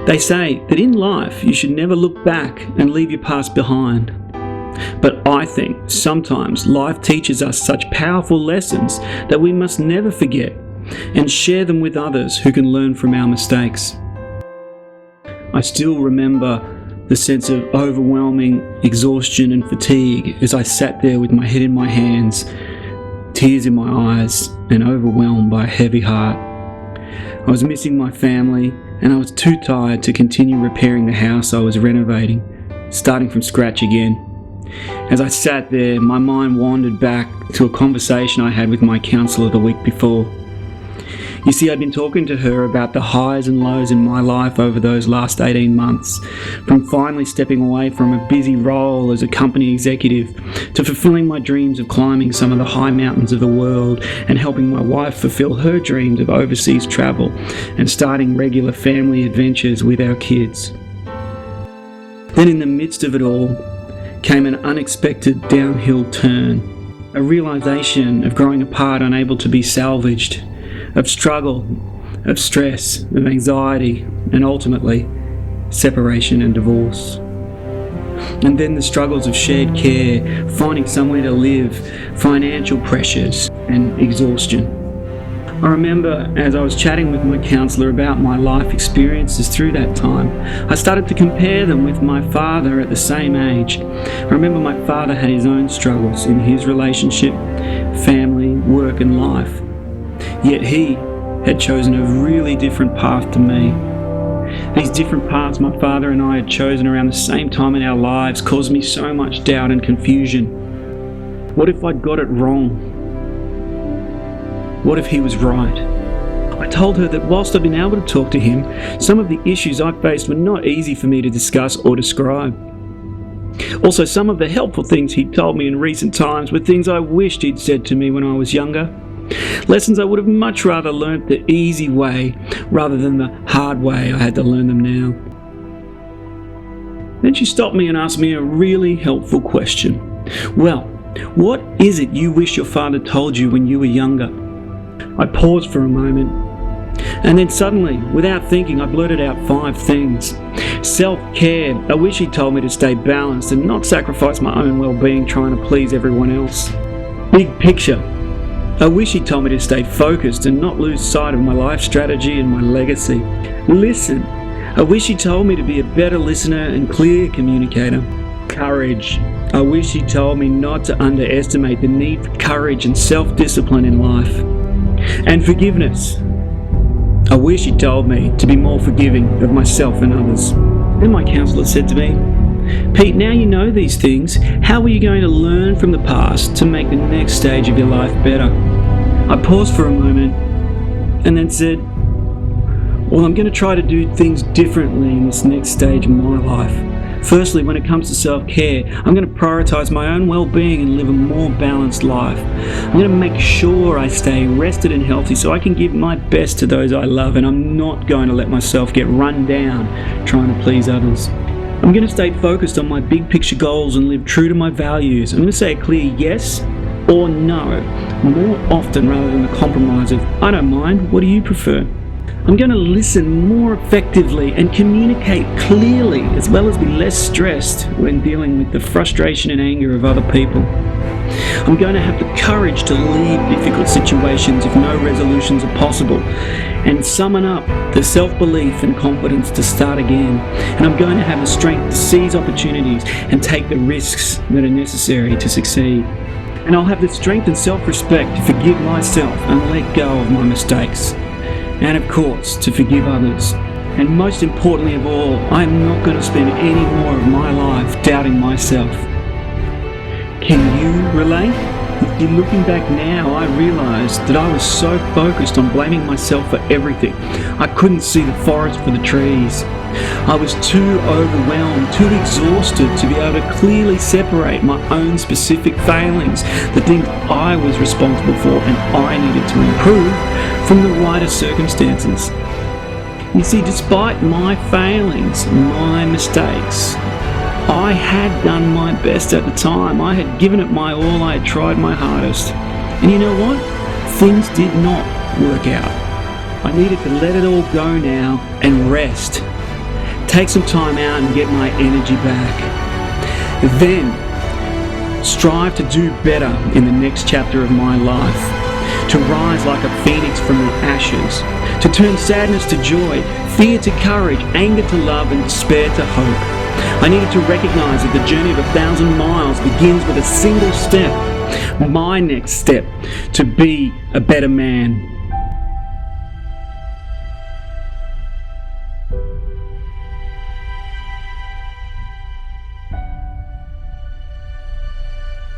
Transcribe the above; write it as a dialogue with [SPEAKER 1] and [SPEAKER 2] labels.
[SPEAKER 1] They say that in life you should never look back and leave your past behind. But I think sometimes life teaches us such powerful lessons that we must never forget and share them with others who can learn from our mistakes. I still remember the sense of overwhelming exhaustion and fatigue as I sat there with my head in my hands, tears in my eyes, and overwhelmed by a heavy heart. I was missing my family, and I was too tired to continue repairing the house I was renovating, starting from scratch again. As I sat there, my mind wandered back to a conversation I had with my counsellor the week before. You see, I'd been talking to her about the highs and lows in my life over those last 18 months, from finally stepping away from a busy role as a company executive to fulfilling my dreams of climbing some of the high mountains of the world and helping my wife fulfill her dreams of overseas travel and starting regular family adventures with our kids. Then in the midst of it all came an unexpected downhill turn, a realization of growing apart, unable to be salvaged, of struggle, of stress, of anxiety, and ultimately separation and divorce. And then the struggles of shared care, finding somewhere to live, financial pressures, and exhaustion. I remember as I was chatting with my counsellor about my life experiences through that time, I started to compare them with my father at the same age. I remember my father had his own struggles in his relationship, family, work, and life. Yet he had chosen a really different path to me. These different paths my father and I had chosen around the same time in our lives caused me so much doubt and confusion. What if I'd got it wrong? What if he was right? I told her that whilst I'd been able to talk to him, some of the issues I faced were not easy for me to discuss or describe. Also, some of the helpful things he'd told me in recent times were things I wished he'd said to me when I was younger. Lessons I would have much rather learnt the easy way rather than the hard way I had to learn them now. Then she stopped me and asked me a really helpful question. Well, what is it you wish your father told you when you were younger? I paused for a moment, and then suddenly, without thinking, I blurted out 5 things. Self-care. I wish he told me to stay balanced and not sacrifice my own well-being trying to please everyone else. Big picture. I wish he told me to stay focused and not lose sight of my life strategy and my legacy. Listen. I wish he told me to be a better listener and clear communicator. Courage. I wish he told me not to underestimate the need for courage and self-discipline in life. And forgiveness. I wish he told me to be more forgiving of myself and others. Then my counsellor said to me, Pete, now you know these things, how are you going to learn from the past to make the next stage of your life better? I paused for a moment and then said, well, I'm going to try to do things differently in this next stage of my life. Firstly, when it comes to self-care, I'm going to prioritise my own well-being and live a more balanced life. I'm going to make sure I stay rested and healthy so I can give my best to those I love, and I'm not going to let myself get run down trying to please others. I'm going to stay focused on my big picture goals and live true to my values. I'm going to say a clear yes or no more often rather than the compromise of I don't mind, what do you prefer? I'm going to listen more effectively and communicate clearly, as well as be less stressed when dealing with the frustration and anger of other people. I'm going to have the courage to leave difficult situations if no resolutions are possible, and summon up the self-belief and confidence to start again. And I'm going to have the strength to seize opportunities and take the risks that are necessary to succeed. And I'll have the strength and self-respect to forgive myself and let go of my mistakes. And of course, to forgive others. And most importantly of all, I am not going to spend any more of my life doubting myself. Can you relate? In looking back now, I realised that I was so focused on blaming myself for everything. I couldn't see the forest for the trees. I was too overwhelmed, too exhausted to be able to clearly separate my own specific failings, the things I was responsible for and I needed to improve, from the wider circumstances. You see, despite my failings, my mistakes, I had done my best at the time. I had given it my all. I had tried my hardest. And you know what? Things did not work out. I needed to let it all go now and rest. take some time out and get my energy back. Then, strive to do better in the next chapter of my life, to rise like a phoenix from the ashes, to turn sadness to joy, fear to courage, anger to love, and despair to hope. I needed to recognize that the journey of 1,000 miles begins with a single step, my next step, to be a better man.